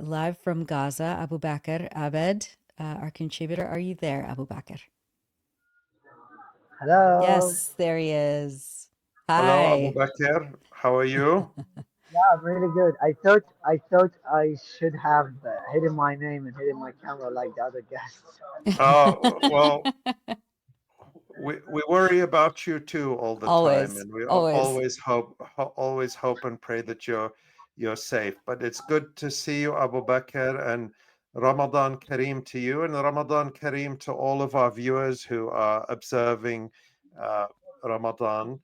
live from Gaza, Abubaker Abed, our contributor. Are you there, Abubaker? Hello. Yes, there he is. Hello, Hi. Abubaker. How are you? Yeah, I'm really good. I thought I should have hidden my name and hidden my camera like the other guests. Well, we worry about you too all the time, Always, and we always. always hope and pray that you're safe. But it's good to see you, Abubaker, and Ramadan Kareem to you, and Ramadan Kareem to all of our viewers who are observing uh, Ramadan.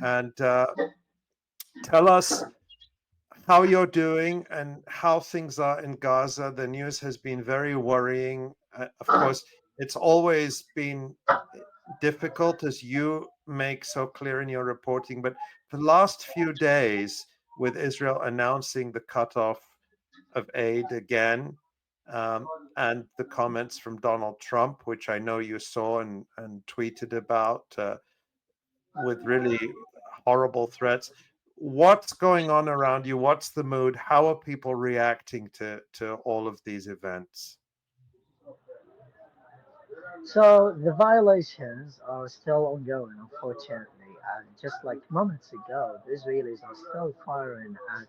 And tell us how you're doing and how things are in Gaza. The news has been very worrying. Of course, it's always been difficult, as you make so clear in your reporting, but the last few days, with Israel announcing the cutoff of aid again, and the comments from Donald Trump, which I know you saw and tweeted about, with really horrible threats. What's going on around you? What's the mood? How are people reacting to all of these events? So the violations are still ongoing, unfortunately. And just like moments ago, the Israelis are still firing at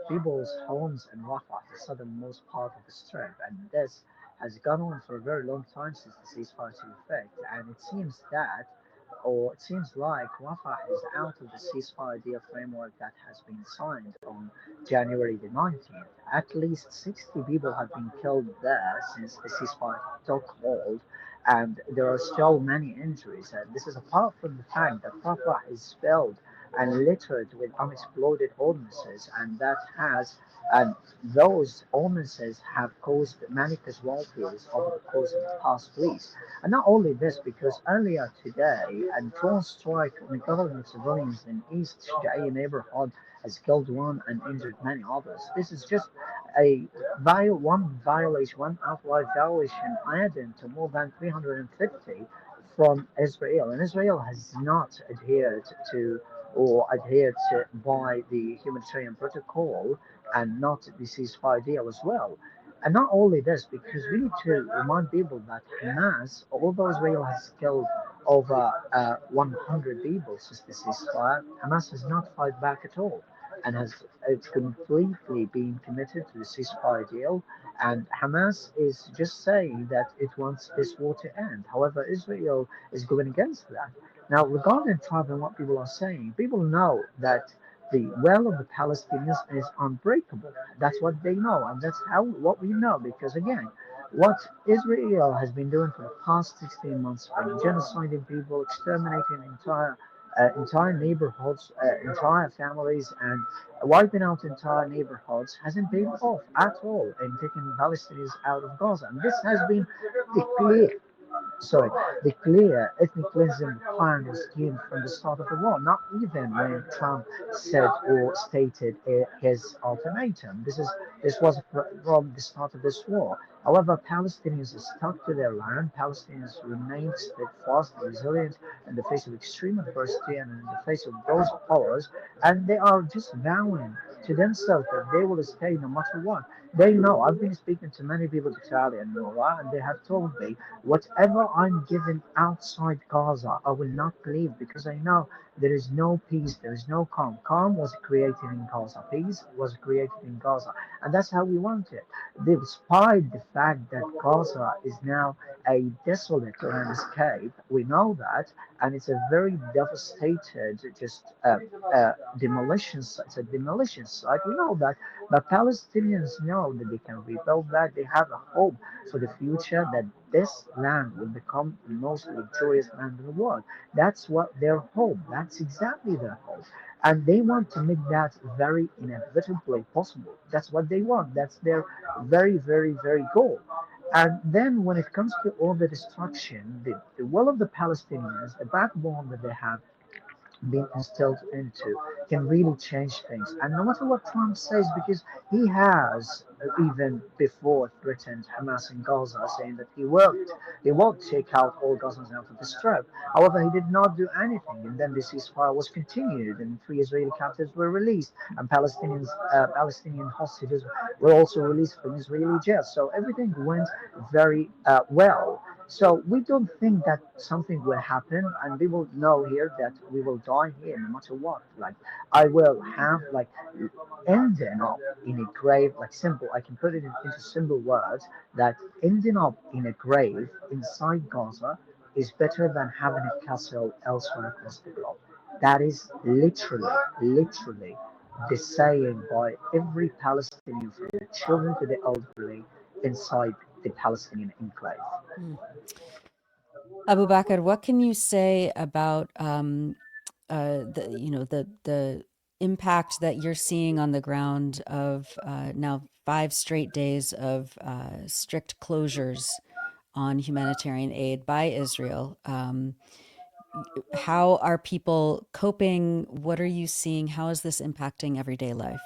people's homes in Rafah, the southernmost part of the Strip. And this has gone on for a very long time since the ceasefire took effect. And it seems like Rafah is out of the ceasefire deal framework that has been signed on January the 19th. At least 60 people have been killed there since the ceasefire took hold, and there are still many injuries. And this is apart from the fact that Rafah is filled and littered with unexploded ordnances, and those ordinances have caused many casualties over the course of the past weeks. And not only this, because earlier today, a drone strike on a government civilians in East Shajaiya neighborhood has killed one and injured many others. This is just one violation, one outright violation added to more than 350 from Israel. And Israel has not adhered to by the humanitarian protocol and not the ceasefire deal as well. And not only this, because we need to remind people that Hamas, although Israel has killed over 100 people since the ceasefire, Hamas has not fight back at all and has completely been committed to the ceasefire deal. And Hamas is just saying that it wants this war to end. However, Israel is going against that. Now, regarding Trump and what people are saying, people know that the will of the Palestinians is unbreakable. That's what they know, and that's how what we know. Because again, what Israel has been doing for the past 16 months, from genociding people, exterminating entire neighborhoods, entire families, and wiping out entire neighborhoods, hasn't paid off at all in taking Palestinians out of Gaza. And this has been the clear sorry, the clear ethnic cleansing plan was scheme from the start of the war, not even when Trump said or stated his ultimatum. This was from the start of this war. However, Palestinians stuck to their land. Palestinians remained steadfast and resilient in the face of extreme adversity and in the face of those horrors, and they are just vowing to themselves that they will stay no matter what. They know. I've been speaking to many people, Dr. Ali and Nora, and they have told me whatever I'm given outside Gaza, I will not leave because I know there is no peace, there is no calm. Calm was created in Gaza, peace was created in Gaza, and that's how we want it. Despite the fact that Gaza is now a desolate landscape, we know that, and it's a very devastated, just demolition site. It's a demolition site. We know that, but Palestinians know that they can rebuild that. They have a hope for the future that this land will become the most luxurious land in the world. That's what their hope. That's exactly their hope. And they want to make that very inevitably possible. That's what they want. That's their very, very, very goal. And then when it comes to all the destruction, the will of the Palestinians, the backbone that they have, been instilled into can really change things. And no matter what Trump says, because he has even before threatened Hamas in Gaza, saying that he will take out all Gazans out of the strip. However, he did not do anything, and then the ceasefire was continued, and three Israeli captives were released, and Palestinian hostages were also released from Israeli jails. So everything went very well. So we don't think that something will happen, and we will know here that we will die here no matter what. Like I will have like ending up in a grave, like simple. I can put it into simple words that ending up in a grave inside Gaza is better than having a castle elsewhere across the globe. That is literally the saying by every Palestinian, from the children to the elderly, inside the Palestinian enclave. Mm. Abu Bakr, what can you say about the impact that you're seeing on the ground of now 5 straight days of strict closures on humanitarian aid by Israel? How are people coping? What are you seeing? How is this impacting everyday life?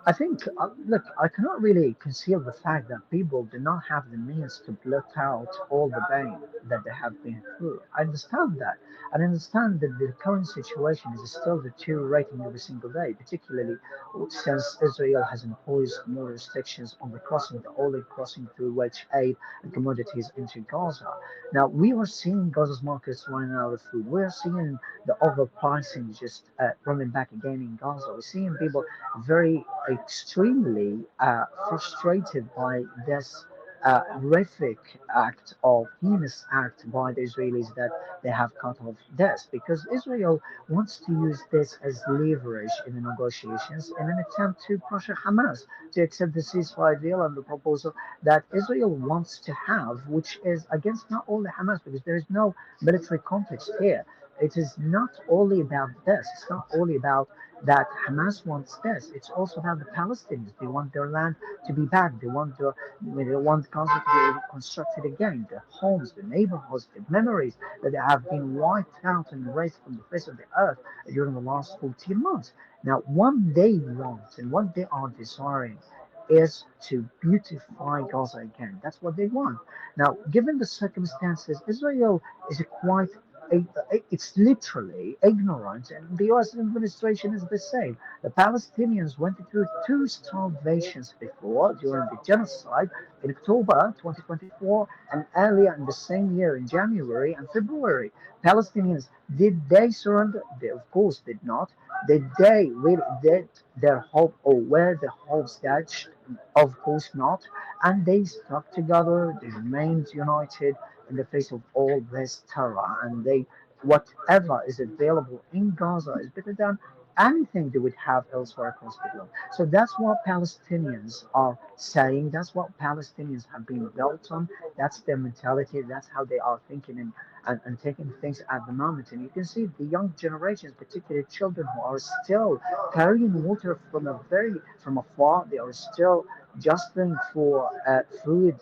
I think, look, I cannot really conceal the fact that people do not have the means to blot out all the pain that they have been through. I understand that. And I understand that the current situation is still deteriorating every single day, particularly since Israel has imposed more restrictions on the crossing, the only crossing through which aid and commodities into Gaza. Now, we are seeing Gaza's markets running out of food. We're seeing the overpricing just running back again in Gaza. We're seeing people very extremely frustrated by this horrific act of heinous act by the Israelis that they have cut off this, because Israel wants to use this as leverage in the negotiations in an attempt to pressure Hamas to accept the ceasefire deal and the proposal that Israel wants to have, which is against not only Hamas, because there is no military context here. It is not only about this. It's not only about that Hamas wants this. It's also about the Palestinians. They want their land to be back. They want Gaza to be reconstructed again. Their homes, the neighborhoods, the memories that have been wiped out and erased from the face of the earth during the last 14 months. Now, what they want and what they are desiring is to beautify Gaza again. That's what they want. Now, given the circumstances, Israel is a quite it's literally ignorant, and the U.S. administration is the same. The Palestinians went through two starvations before during the genocide in October 2024 and earlier in the same year in January and February. Palestinians, did they surrender? They, of course, did not. Did they really did their hope or were the hopes dashed? Of course not. And they stuck together. They remained united in the face of all this terror, and they whatever is available in Gaza is better than anything they would have elsewhere across the globe. So that's what Palestinians are saying. That's what Palestinians have been built on. That's their mentality. That's how they are thinking and taking things at the moment. And you can see the young generations, particularly children who are still carrying water from afar. They are still jostling for food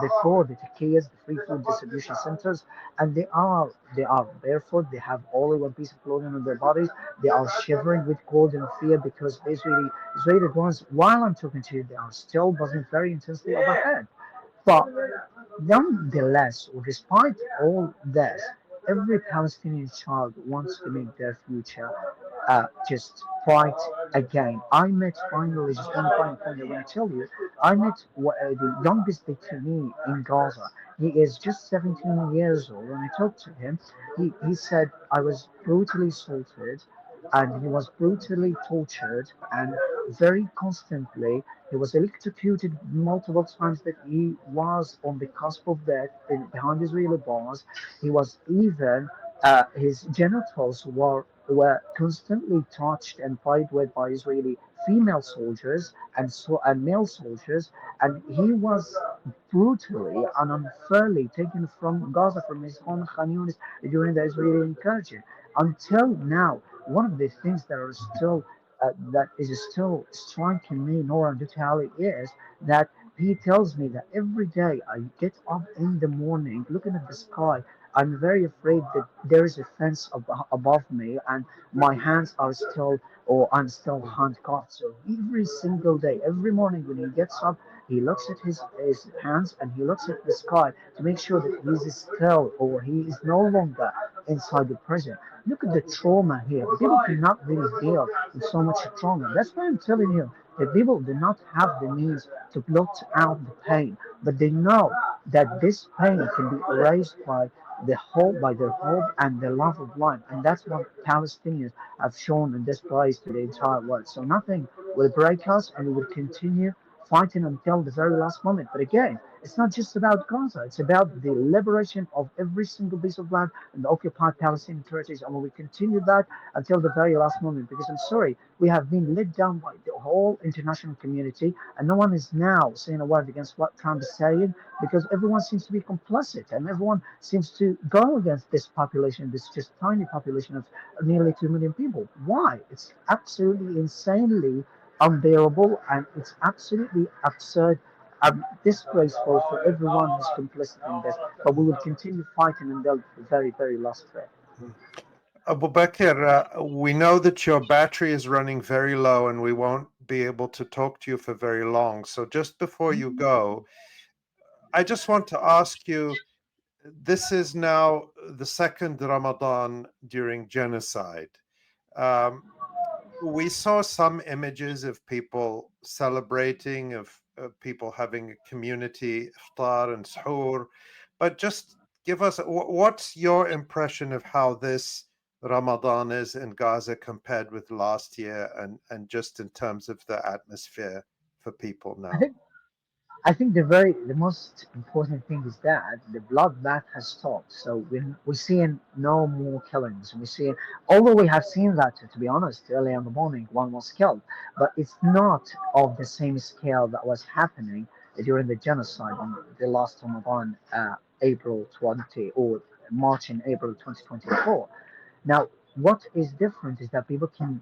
before the takias, the free food distribution centers, and they are barefoot. They have only one piece of clothing on their bodies. They are shivering with cold and fear because the Israeli drones, while I'm talking to you, they are still buzzing very intensely overhead. But nonetheless, or despite all this, every Palestinian child wants to make their future just bright again. I met finally, just one final point I want to tell you, I met the youngest detainee in Gaza. He is just 17 years old. When I talked to him, he said, I was brutally assaulted and he was brutally tortured and very constantly he was electrocuted multiple times, that he was on the cusp of death behind Israeli bars. He was even his genitals were constantly touched and played with by Israeli female soldiers and male soldiers, and he was brutally and unfairly taken from Gaza, from his home Khan Yunis, during the Israeli incursion. Until now, one of the things that is still striking me, Nora Dutali, is that he tells me that every day I get up in the morning looking at the sky I'm very afraid that there is a fence above me, and my hands are still, or I'm still handcuffed. So every single day, every morning when he gets up, he looks at his hands and he looks at the sky to make sure that he's still, or he is no longer inside the prison. Look at the trauma here. People cannot really deal with so much trauma. That's why I'm telling you that people do not have the means to blot out the pain, but they know that this pain can be erased by their hope and their love of life, and that's what Palestinians have shown and displayed to the entire world. So nothing will break us, and we will continue fighting until the very last moment. But again, it's not just about Gaza; it's about the liberation of every single piece of land in the occupied Palestinian territories, and we will continue that until the very last moment. Because I'm sorry, we have been let down by the whole international community, and no one is now saying a word against what Trump is saying, because everyone seems to be complicit and everyone seems to go against this population, this just tiny population of nearly 2 million people. Why? It's absolutely insanely unbearable, and it's absolutely absurd and disgraceful for everyone who's complicit in this. But we will continue fighting until the very, very last breath. Abu Bakr, we know that your battery is running very low and we won't be able to talk to you for very long. So just before you go, I just want to ask you, this is now the second Ramadan during genocide. Um, we saw some images of people celebrating, of people having a community iftar and suhoor, but just give us what's your impression of how this Ramadan is in Gaza compared with last year, and just in terms of the atmosphere for people I now. think the most important thing is that the bloodbath has stopped. So we're seeing no more killings. We're seeing, although we have seen that, to be honest, early in the morning one was killed, but it's not of the same scale that was happening during the genocide on the last Ramadan, April 20, or March and April 2024. Now, what is different is that people can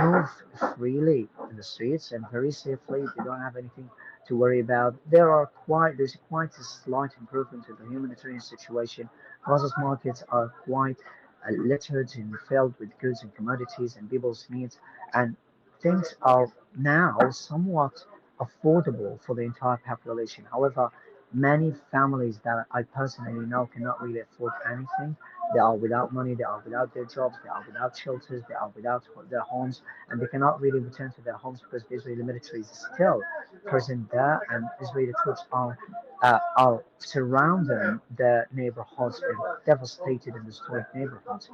move freely in the streets and very safely. They don't have anything to worry about. There's quite a slight improvement in the humanitarian situation. Gaza's markets are quite littered and filled with goods and commodities and people's needs, and things are now somewhat affordable for the entire population. However, many families that I personally know cannot really afford anything. They are without money, they are without their jobs, they are without shelters, they are without their homes, and they cannot really return to their homes because the Israeli military is still present there, and Israeli troops are surrounding the neighborhoods and devastated and destroyed neighborhoods.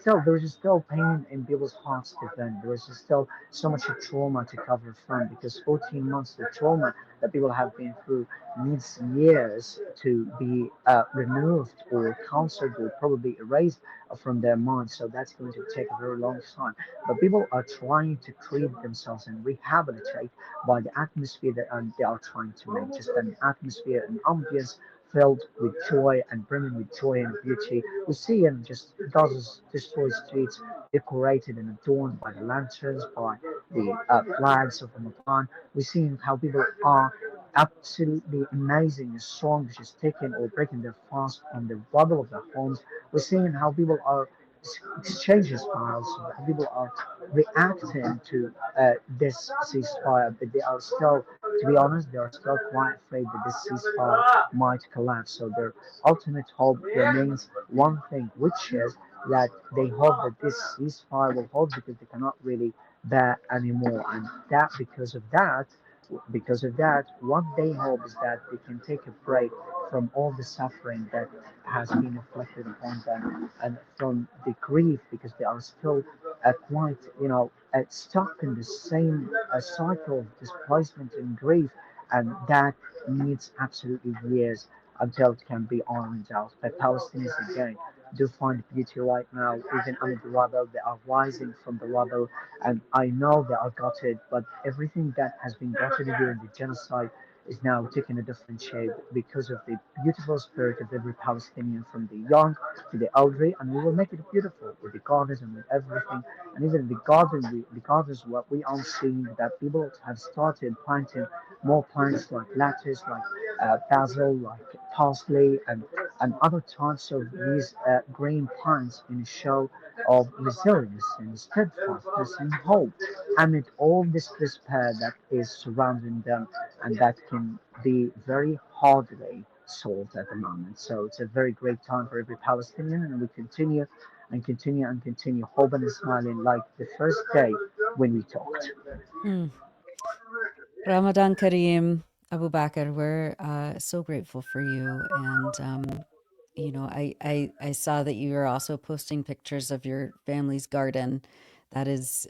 There is still pain in people's hearts to vent. There is still so much trauma to cover from, because 14 months of trauma that people have been through needs years to be removed or counseled or probably erased from their minds. So that's going to take a very long time. But people are trying to treat themselves and rehabilitate by the atmosphere that they are trying to make. Just an atmosphere, an ambience filled with joy and brimming with joy and beauty. We see in just Gaza's destroyed streets decorated and adorned by the lanterns, by the flags of Ramadan. We're seeing how people are absolutely amazing and strong, just taking or breaking their fast on the rubble of their homes. We're seeing how people are exchanging smiles, how people are reacting to this ceasefire, but they are still, to be honest, they are still quite afraid that this ceasefire might collapse. So their ultimate hope remains one thing, which is that they hope that this ceasefire will hold because they cannot really bear anymore, and that because of that, what they hope is that they can take a break from all the suffering that has been inflicted upon them, and from the grief, because they are still quite, stuck in the same cycle of displacement and grief, and that needs absolutely years until it can be ironed out. But Palestinians again do find beauty right now, even under the rubble. They are rising from the rubble, and I know they are gutted, but everything that has been gutted during the genocide is now taking a different shape because of the beautiful spirit of every Palestinian, from the young to the elderly, and we will make it beautiful with the gardens and with everything, and even the gardens, what we are seeing that people have started planting more plants like lettuce, like basil, like parsley, and and other types of these green plants in a show of resilience and steadfastness and hope amid all this despair that is surrounding them and that can be very hardly solved at the moment. So it's a very great time for every Palestinian, and we continue and continue and continue hoping and smiling like the first day when we talked. Mm. Ramadan Kareem, Abubaker, we're so grateful for you. And, I saw that you are also posting pictures of your family's garden that is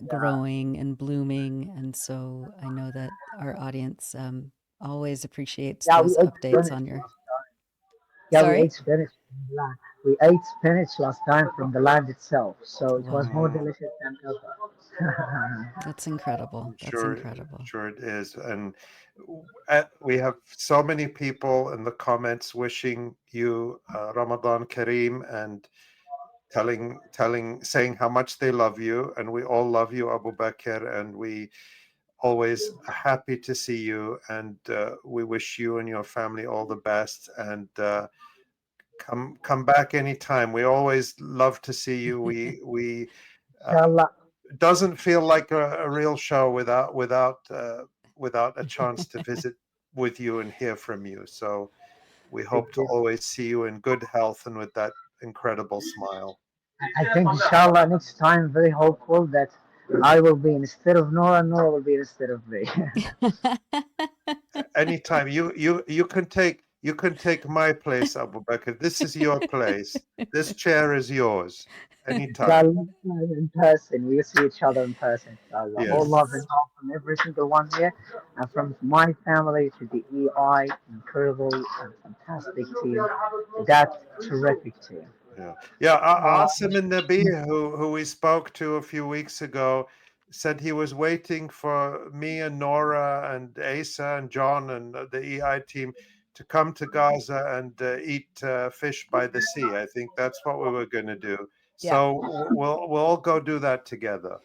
growing and blooming. And so I know that our audience always appreciates Yeah, we those ate updates spinach on your. last time. Yeah, we Sorry? ate spinach from the land. We ate spinach last time from the land itself, so it was more Wow. delicious than ever. That's incredible. That's Sure, incredible. sure it is. And we have so many people in the comments wishing you Ramadan Kareem and saying how much they love you. And we all love you, Abu Bakr, and we always happy to see you. And we wish you and your family all the best. And come back anytime. We always love to see you. We uh, Inshallah, doesn't feel like a real show without a chance to visit with you and hear from you. So we thank hope to you. always see you in good health and with that incredible smile. I think inshallah next time very hopeful that I will be instead of Nora, Nora will be instead of me. Anytime you can take my place, Abu Bakr. This is your place. This chair is yours. Anytime. Inshallah, next time in person, we'll see each other in person. Inshallah. All Yes. love and love from every single one here, and from my family to the EI, incredible and fantastic team, that terrific team. Yeah, yeah. Uh, Asim and Nabi, who we spoke to a few weeks ago, said he was waiting for me and Nora and Asa and John and the EI team to come to Gaza and eat fish by the sea. I think that's what we were going to do. Yeah. So we'll all go do that together.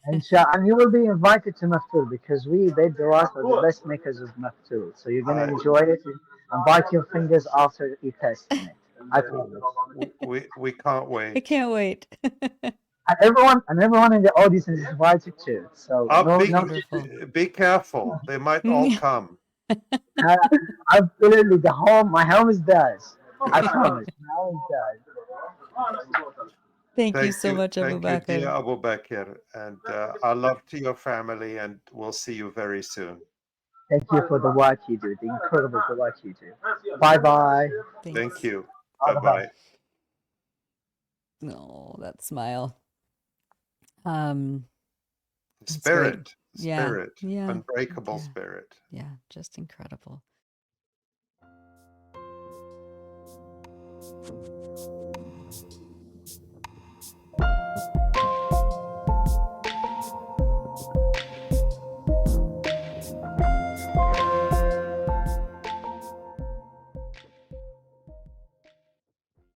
and you will be invited to Maftul because we, Beit Daras, are the best makers of Maftul. So you're gonna I enjoy it and bite your fingers after you tasting it. I w- promise. we can't I wait. can't wait. And everyone in the audience is invited too. So Oh, no, be no. Wonderful. be careful. They might all come. Uh, absolutely, my home is theirs. I promise. My home is theirs. Thank you so much, Thank you, dear Abubakar. Abu Bakr, and our love to your family, and we'll see you very soon. Thank you for the work you do, the incredible work you do. Bye bye. Thank Thanks. you. Bye Bye bye. bye. Oh, that smile. Um, it's great. Spirit, Yeah. spirit, Yeah. unbreakable Yeah. spirit. Yeah. Just incredible.